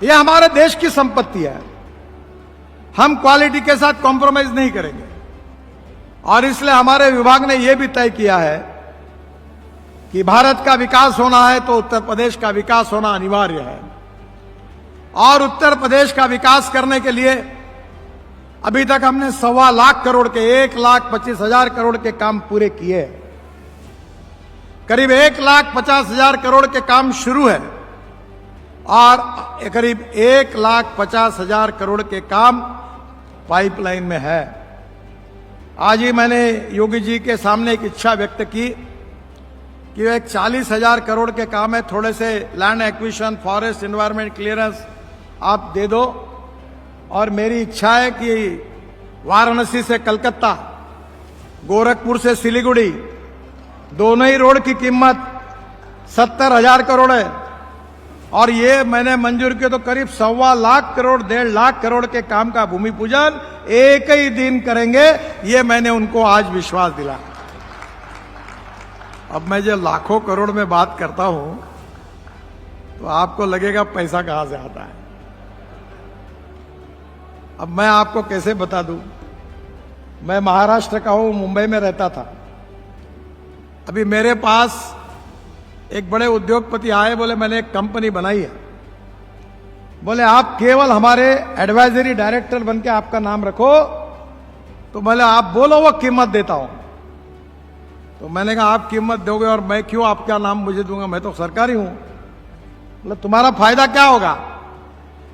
यह हमारे देश की संपत्ति है। हम क्वालिटी के साथ कॉम्प्रोमाइज नहीं करेंगे। और इसलिए हमारे विभाग ने यह भी तय किया है कि भारत का विकास होना है तो उत्तर प्रदेश का विकास होना अनिवार्य है। और उत्तर प्रदेश का विकास करने के लिए अभी तक हमने 1.25 लाख करोड़ के 1,25,000 करोड़ के काम पूरे किए। करीब 1,50,000 करोड़ के काम शुरू है और करीब 1,50,000 करोड़ के काम पाइपलाइन में है। आज ही मैंने योगी जी के सामने एक इच्छा व्यक्त की कि एक 40,000 करोड़ के काम है, थोड़े से land acquisition, forest, environment clearance आप दे दो। और मेरी इच्छा है कि वाराणसी से कलकत्ता, गोरखपुर से सिलीगुड़ी, दोनों ही रोड की कीमत 70,000 करोड़ है और ये मैंने मंजूर किया तो करीब 1.25 लाख करोड़, 1.5 लाख करोड़ के काम का भूमि पूजन एक ही दिन करेंगे। ये मैंने उनको आज विश्वास दिला। अब मैं जो लाखों करोड़ में बात करता हूं तो आपको लगेगा पैसा कहां से आता है। अब मैं आपको कैसे बता दूं, मैं महाराष्ट्र का हूं, मुंबई में रहता था। अभी मेरे पास एक बड़े उद्योगपति आए, बोले मैंने एक कंपनी बनाई है, बोले आप केवल हमारे एडवाइजरी डायरेक्टर बनके आपका नाम रखो। तो बोले आप बोलो वो कीमत देता हूं। तो मैंने कहा आप कीमत दोगे और मैं क्यों आपका नाम मुझे दूंगा, मैं तो सरकारी हूं। बोले तुम्हारा फायदा क्या होगा?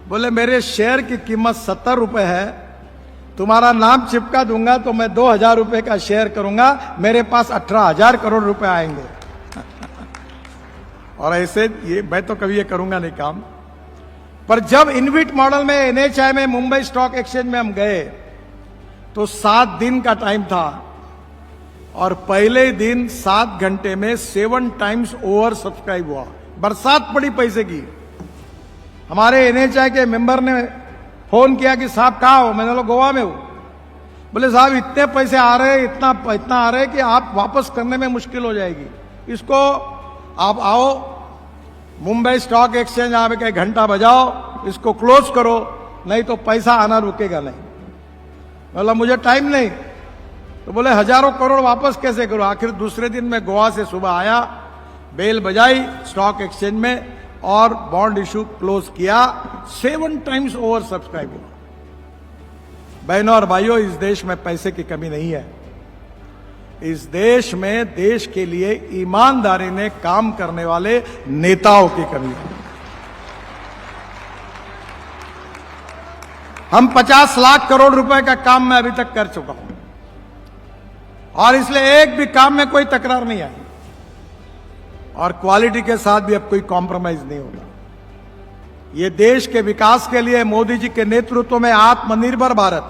बोले मेरे शेयर की कीमत 70 रुपए है, तुम्हारा नाम चिपका दूंगा तो मैं 2,000 रुपए का शेयर करूंगा, मेरे पास 18,000 करोड़ रुपए आएंगे। और ऐसे ये मैं तो कभी ये करूंगा नहीं काम। पर जब इनविट मॉडल में एनएचआई में मुंबई स्टॉक एक्सचेंज में हम गए तो 7 दिन का टाइम था और पहले दिन 7 घंटे में 7 टाइम्स ओवर सब्सक्राइब हुआ। बरसात पड़ी पैसे की। हमारे एनएचआई के मेंबर ने फोन किया कि साहब कहाँ हो? मैंने बोला गोवा में हूं। बोले साहब इतने पैसे आ रहे हैं, इतना आ रहे हैं कि आप वापस करने में मुश्किल हो जाएगी। इसको आप आओ मुंबई स्टॉक एक्सचेंज, आप 1 घंटा बजाओ, इसको क्लोज करो, नहीं तो पैसा आना रुकेगा नहीं। बोला मुझे टाइम नहीं। तो बोले हजारों करोड़ वापस कैसे करो? आखिर दूसरे दिन मैं गोवा से सुबह आया, बेल बजाई स्टॉक एक्सचेंज में और बॉन्ड इशू क्लोज किया। 7 टाइम्स ओवर सब्सक्राइब हुआ। बहनों और भाइयों, इस देश में पैसे की कमी नहीं है। इस देश में देश के लिए ईमानदारी ने काम करने वाले नेताओं की कमी है। हम 50 लाख करोड़ रुपए का काम मैं अभी तक कर चुका हूं और इसलिए एक भी काम में कोई तकरार नहीं आई और क्वालिटी के साथ भी अब कोई कॉम्प्रोमाइज नहीं होगा। ये देश के विकास के लिए मोदी जी के नेतृत्व में आत्मनिर्भर भारत,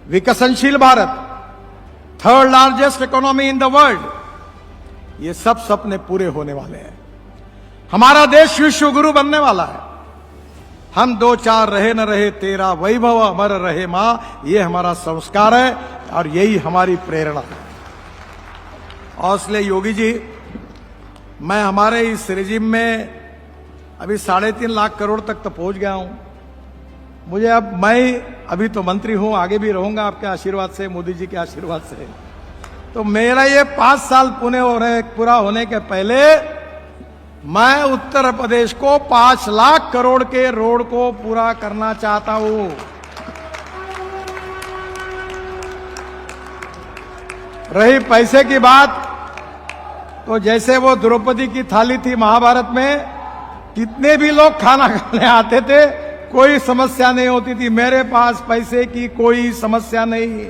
विकसनशील Bharat, 3rd largest economy in the world, ये सब सपने पूरे होने वाले हैं। हमारा देश विश्व गुरु बनने वाला है। हम 2-4 रहे न रहे तेरा वैभव अमर रहे मां, ये हमारा संस्कार है और यही हमारी प्रेरणा है। और इसलिए योगी जी, मैं हमारे इस रिजिम में अभी 3.5 लाख करोड़ तक तो पहुंच गया हूं। मुझे अब मैं अभी तो मंत्री हूं, आगे भी रहूंगा आपके आशीर्वाद से, मोदी जी के आशीर्वाद से। तो मेरा ये 5 साल पूरा होने के पहले मैं उत्तर प्रदेश को 5 लाख करोड़ के रोड को पूरा करना चाहता हूं। रही पैसे की बात, तो जैसे वो द्रौपदी की थाली थी महाभारत में, कितने भी लोग खाना खाने आते थे, कोई समस्या नहीं होती थी। मेरे पास पैसे की कोई समस्या नहीं।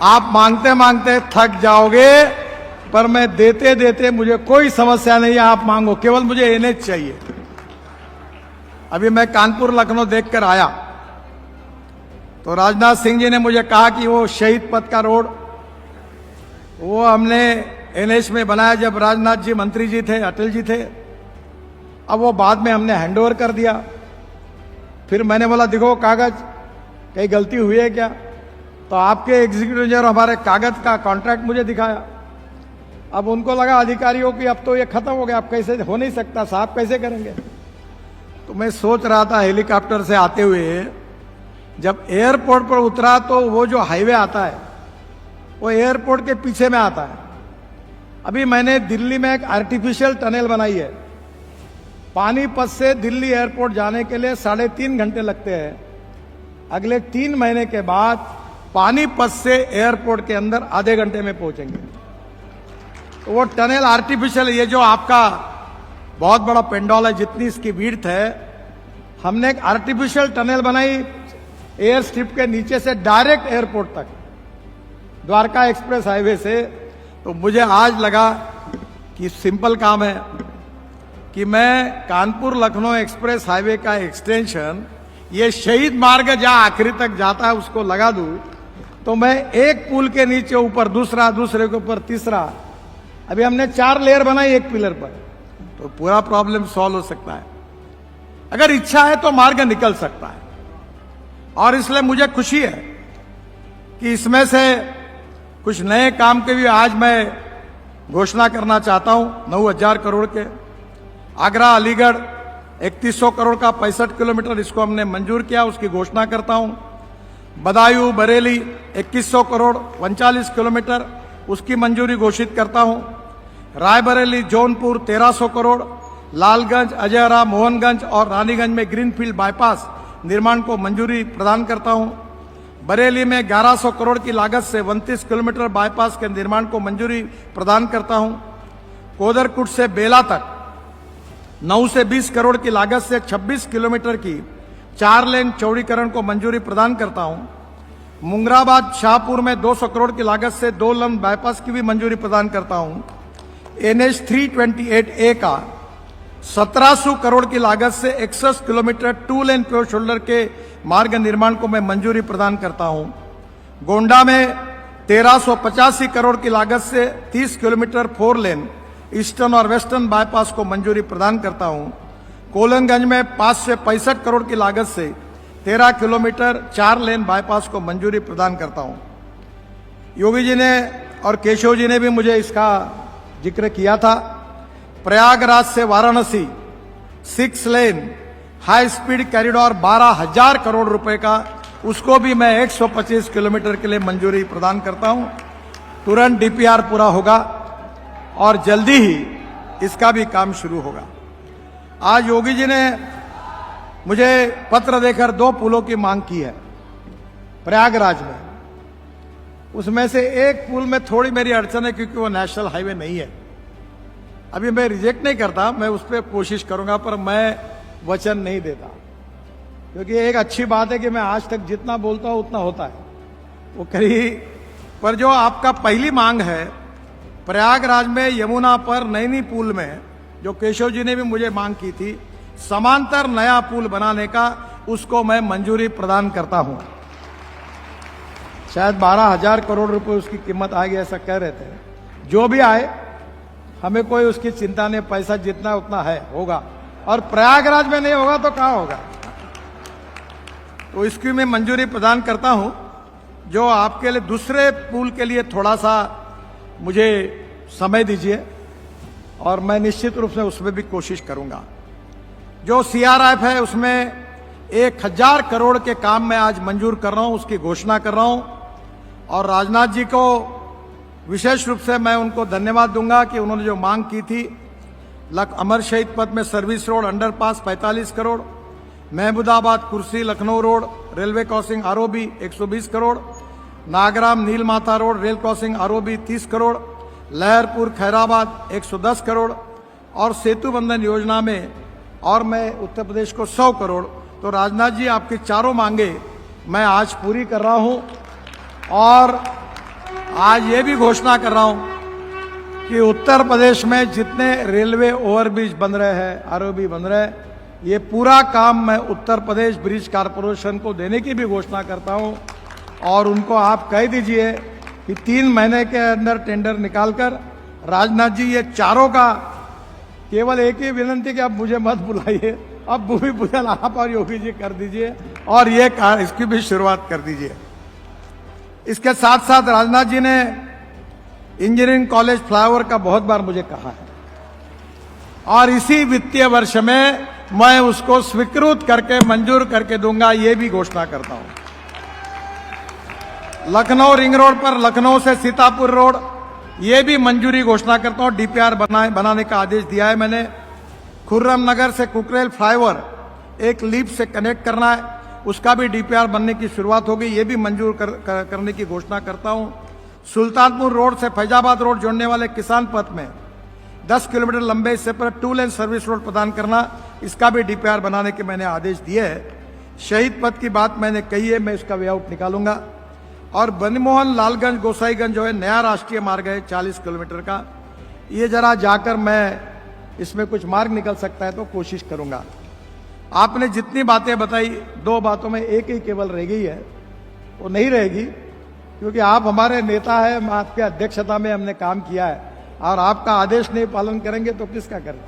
आप मांगते मांगते थक जाओगे, पर मैं देते देते मुझे कोई समस्या नहीं है। आप मांगो, केवल मुझे एनएच चाहिए। अभी मैं कानपुर लखनऊ देखकर आया तो राजनाथ सिंह जी ने मुझे कहा कि वो शहीद पथ का रोड वो हमने एनएच में बनाया जब राजनाथ जी मंत्री जी थे, अटल जी थे। अब वो बाद में हमने हैंडओवर कर दिया। फिर मैंने बोला देखो कागज, कहीं गलती हुई है क्या? तो आपके एग्जीक्यूटिव इंजीनियर हमारे कागज का कॉन्ट्रैक्ट मुझे दिखाया। अब उनको लगा अधिकारियों की अब तो ये खत्म हो गया, अब कैसे हो नहीं सकता साहब, कैसे करेंगे? तो मैं सोच रहा था हेलीकॉप्टर से आते हुए, जब एयरपोर्ट पर उतरा तो वो जो हाईवे आता है वो एयरपोर्ट के पीछे में आता है। अभी मैंने दिल्ली में एक आर्टिफिशियल टनल बनाई है। पानीपत से दिल्ली एयरपोर्ट जाने के लिए 3.5 घंटे लगते हैं। अगले 3 महीने के बाद पानीपत से एयरपोर्ट के अंदर आधे घंटे में पहुंचेंगे। तो वो टनल आर्टिफिशियल, ये जो आपका बहुत बड़ा पेंडोल है, जितनी इसकी विड्थ है, हमने एक आर्टिफिशियल टनल बनाई एयर स्ट्रिप के नीचे से डायरेक्ट एयरपोर्ट तक, द्वारका एक्सप्रेस हाईवे से। तो मुझे आज लगा कि सिंपल काम है कि मैं कानपुर लखनऊ एक्सप्रेस हाईवे का एक्सटेंशन, ये शहीद मार्ग जहां आखिरी तक जाता है, उसको लगा दूं, तो मैं एक पुल के नीचे ऊपर दूसरा, दूसरे के ऊपर तीसरा, अभी हमने 4 लेयर बनाई एक पिलर पर, तो पूरा प्रॉब्लम सॉल्व हो सकता है। अगर इच्छा है तो मार्ग निकल सकता है। और इसलिए मुझे खुशी है कि इसमें से कुछ नए काम के भी आज मैं घोषणा करना चाहता हूं। 9,000 करोड़ के आगरा अलीगढ़ 3100 करोड़ का 65 किलोमीटर, इसको हमने मंजूर किया, उसकी घोषणा करता हूं। बदायूं बरेली 2100 करोड़ 39 किलोमीटर, उसकी मंजूरी घोषित करता हूं। रायबरेली जौनपुर 1300 करोड़, लालगंज अजयरा मोहनगंज और रानीगंज में ग्रीनफील्ड बाईपास निर्माण को मंजूरी प्रदान करता हूं। बरेली में 1100 करोड़ की लागत से 29 किलोमीटर बाईपास के निर्माण को मंजूरी प्रदान करता हूं। कोदरकुट से बेला तक 9 से 20 करोड़ की लागत से 26 किलोमीटर की 4 लेन चौड़ीकरण को मंजूरी प्रदान करता हूं। मुंगराबाद शाहपुर में 200 करोड़ की लागत से 2 लेन बाईपास की भी मंजूरी प्रदान करता हूं। NH 328A का 1700 करोड़ की लागत से 61 किलोमीटर 2 लेन प्योर शोल्डर के मार्ग निर्माण को मैं मंजूरी प्रदान करता हूं। गोंडा में 1385 करोड़ की लागत से 30 किलोमीटर 4 लेन ईस्टर्न और वेस्टर्न बाईपास को मंजूरी प्रदान करता हूं। कोलनगंज में 565 करोड़ की लागत से 13 किलोमीटर 4 लेन बाईपास को मंजूरी प्रदान करता हूं। योगी जी ने और केशव जी ने भी मुझे इसका जिक्र किया था। प्रयागराज से वाराणसी 6 लेन हाई स्पीड कॉरिडोर 12,000 करोड़ रुपए का, उसको भी मैं 125 किलोमीटर के लिए मंजूरी प्रदान करता हूं। तुरंत DPR पूरा होगा और जल्दी ही इसका भी काम शुरू होगा। आज योगी जी ने मुझे पत्र देकर 2 पुलों की मांग की है प्रयागराज में। उसमें से एक पुल में थोड़ी मेरी अड़चन है, क्योंकि वो नेशनल हाईवे नहीं है। अभी मैं रिजेक्ट नहीं करता, मैं उस पर कोशिश करूंगा, पर मैं वचन नहीं देता, क्योंकि एक अच्छी बात है कि मैं आज तक जितना बोलता हूं उतना होता है। वो करी, पर जो आपका पहली मांग है प्रयागराज में यमुना पर नैनी पुल में, जो केशव जी ने भी मुझे मांग की थी, समांतर नया पुल बनाने का, उसको मैं मंजूरी प्रदान करता हूं। शायद 12,000 करोड़ रुपए उसकी कीमत आएगी, ऐसा कह रहे थे। जो भी आए, हमें कोई उसकी चिंता नहीं, पैसा जितना उतना है होगा। और प्रयागराज में नहीं होगा तो कहां होगा? तो इसकी मैं मंजूरी प्रदान करता हूं। जो आपके लिए दूसरे पुल के लिए थोड़ा सा मुझे समय दीजिए, और मैं निश्चित रूप से उसमें भी कोशिश करूंगा। जो CRF है उसमें 1,000 करोड़ के काम मैं आज मंजूर कर रहा हूं, उसकी घोषणा कर रहा हूं। और राजनाथ जी को विशेष रूप से मैं उनको धन्यवाद दूंगा कि उन्होंने जो मांग की थी, अमर शहीद पथ में service road underpass 45 crore, Mahmudabad Kursi Lucknow road railway crossing ROB 120 crore, Nagram Neelmatha road rail crossing ROB 30 crore, Laharpur Khairabad 110 crore, और सेतु बंधन योजना में और मैं उत्तर प्रदेश को 100 करोड़। तो राजनाथ जी, आपकी चारों मांगे मैं आज पूरी कर रहा हूं। और आज ये भी घोषणा कर रहा हूं कि उत्तर प्रदेश में जितने रेलवे ओवरब्रिज बन रहे हैं, ROB बन रहे हैं, ये पूरा काम मैं उत्तर प्रदेश ब्रिज कॉरपोरेशन को देने की भी घोषणा करता हूं। और उनको आप कह दीजिए कि 3 महीने के अंदर टेंडर निकालकर, राजनाथ जी ये चारों का, केवल एक ही विनंती कि आप मुझे मत बुलाइए, अब भूमि पूजन आप और योगी जी कर दीजिए और ये इसकी भी शुरुआत कर दीजिए। इसके साथ साथ राजनाथ जी ने इंजीनियरिंग कॉलेज फ्लाईओवर का बहुत बार मुझे कहा है, और इसी वित्तीय वर्ष में मैं उसको स्वीकृत करके मंजूर करके दूंगा, ये भी घोषणा करता हूं। लखनऊ रिंग रोड पर लखनऊ से सीतापुर रोड, ये भी मंजूरी घोषणा करता हूं। डीपीआर बनाने का आदेश दिया है मैंने। खुर्रम नगर से कुकरेल फ्लाईओवर एक लीप से कनेक्ट करना है, उसका भी डीपीआर बनने की शुरुआत होगी, ये भी मंजूर करने की घोषणा करता हूं। सुल्तानपुर रोड से फैजाबाद रोड जोड़ने वाले किसान पथ में 10 किलोमीटर लंबे हिस्से पर 2 लेन सर्विस रोड प्रदान करना, इसका भी डीपीआर बनाने के मैंने आदेश दिए है। शहीद पथ की बात मैंने कही है, मैं इसका वेआउट निकालूंगा। और बनमोहन लालगंज गोसाईगंज जो है नया राष्ट्रीय मार्ग है 40 किलोमीटर का, ये जरा जाकर मैं इसमें कुछ मार्ग निकल सकता है तो कोशिश करूंगा। आपने जितनी बातें बताई, 2 बातों में एक ही केवल रह गई है, वो नहीं रहेगी, क्योंकि आप हमारे नेता हैं, आपके अध्यक्षता में हमने काम किया है, और आपका आदेश नहीं पालन करेंगे तो किसका करें।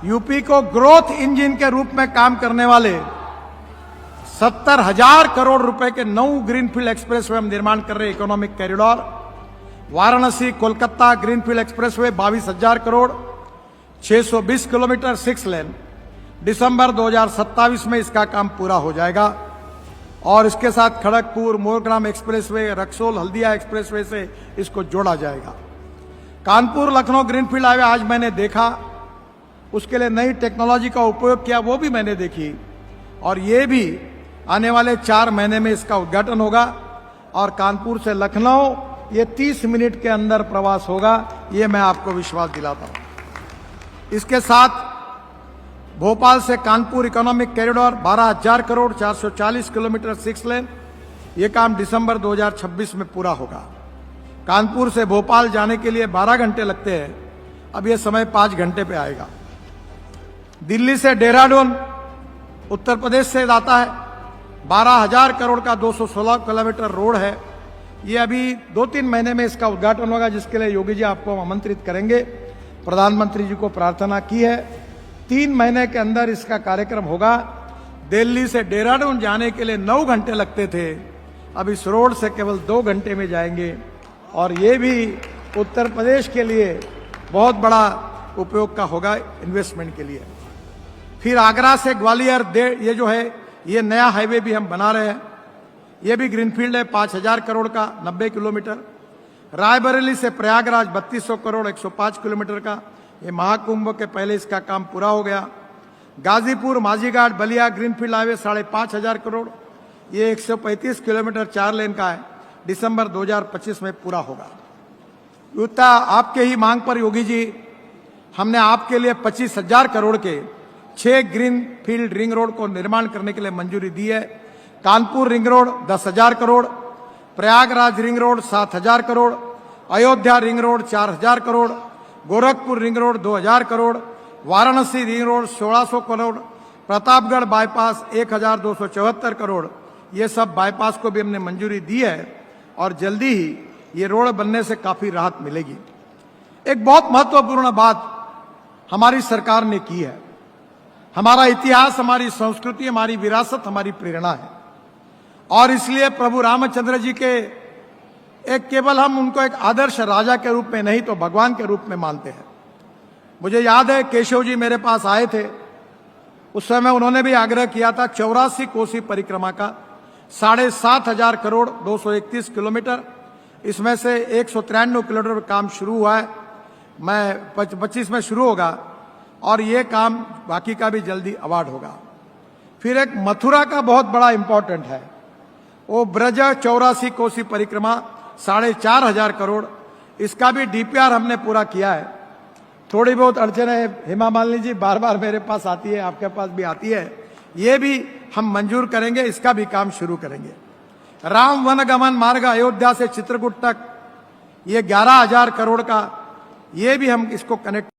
यूपी को ग्रोथ इंजन के रूप में काम करने वाले 70,000 करोड़ रुपए के 9 ग्रीनफील्ड एक्सप्रेसवे हम निर्माण कर रहे हैं। Economic corridor Varanasi Kolkata greenfield expressway 22,000 crore, 620 kilometre 6 लेन, दिसंबर 2027 में इसका काम पूरा हो जाएगा। और इसके साथ खड़गपुर मोरग्राम एक्सप्रेसवे, रक्सोल हल्दिया एक्सप्रेसवे से इसको जोड़ा जाएगा। कानपुर लखनऊ ग्रीनफील्ड हाईवे आज मैंने देखा, उसके लिए नई टेक्नोलॉजी का उपयोग किया, वो भी मैंने देखी, और ये भी आने वाले 4 महीने में इसका उद्घाटन होगा। और कानपुर से लखनऊ ये 30 मिनट के अंदर प्रवास होगा, ये मैं आपको विश्वास दिलाता हूं। इसके साथ भोपाल से Kanpur economic corridor 12,000 crore 440 kilometre 6 लेन, ये काम दिसंबर 2026 में पूरा होगा। कानपुर से भोपाल जाने के लिए 12 घंटे लगते हैं, अब ये समय 5 घंटे पे आएगा। दिल्ली से देहरादून उत्तर प्रदेश से आता है, 12,000 करोड़ का 216 किलोमीटर रोड है। ये अभी 2-3 महीने में इसका उद्घाटन होगा, जिसके लिए योगी जी आपको आमंत्रित करेंगे। प्रधानमंत्री जी को प्रार्थना की है, 3 महीने के अंदर इसका कार्यक्रम होगा। दिल्ली से देहरादून जाने के लिए 9 घंटे लगते थे, अब इस रोड से केवल 2 घंटे में जाएंगे, और ये भी उत्तर प्रदेश के लिए बहुत बड़ा उपयोग का होगा, इन्वेस्टमेंट के लिए। फिर आगरा से ग्वालियर ये जो है, ये नया हाईवे भी हम बना रहे हैं, ये भी ग्रीनफील्ड है, 5,000 करोड़ का 90 किलोमीटर। रायबरेली से प्रयागराज 3200 करोड़ 105 किलोमीटर का, ये महाकुंभ के पहले इसका काम पूरा हो गया। गाजीपुर माजीघाट बलिया ग्रीनफील्ड हाईवे 5,500 करोड़, ये 135 किलोमीटर 4 लेन का है, दिसंबर 2025 में पूरा होगा। युक्ता आपके ही मांग पर योगी जी, हमने आपके लिए 25,000 करोड़ के 6 ग्रीनफील्ड रिंग रोड को निर्माण करने के लिए मंजूरी दी है। Kanpur ring road 10,000 crore, Prayagraj ring road 7,000 crore, Ayodhya ring road 4,000 crore, Gorakhpur ring road 2,000 crore, Varanasi ring road 1,600 crore, Pratapgarh bypass 1,274 crore, ये सब बाईपास को भी हमने मंजूरी दी है, और जल्दी ही ये रोड बनने से काफी राहत मिलेगी। एक बहुत महत्वपूर्ण बात हमारी सरकार ने की है, हमारा इतिहास, हमारी संस्कृति, हमारी विरासत, हमारी प्रेरणा है, और इसलिए प्रभु रामचंद्र जी के केवल हम उनको एक आदर्श राजा के रूप में नहीं तो भगवान के रूप में मानते हैं। मुझे याद है केशव जी मेरे पास आए थे, उस समय उन्होंने भी आग्रह किया था 84 कोसी परिक्रमा का, 7,500 करोड़ 231 किलोमीटर, इसमें से 193 किलोमीटर काम शुरू हुआ है, मैं 25 में शुरू होगा, और ये काम बाकी का भी जल्दी अवार्ड होगा। फिर एक मथुरा का बहुत बड़ा इंपॉर्टेंट है, वो ब्रज 84 कोसी परिक्रमा 4,500 करोड़, इसका भी डीपीआर हमने पूरा किया है। थोड़ी बहुत अड़चने हेमा मालिनी जी बार बार मेरे पास आती है, आपके पास भी आती है, ये भी हम मंजूर करेंगे, इसका भी काम शुरू करेंगे। राम वनगमन मार्ग अयोध्या से चित्रकूट तक, ये 11,000 करोड़ का, ये भी हम इसको कनेक्ट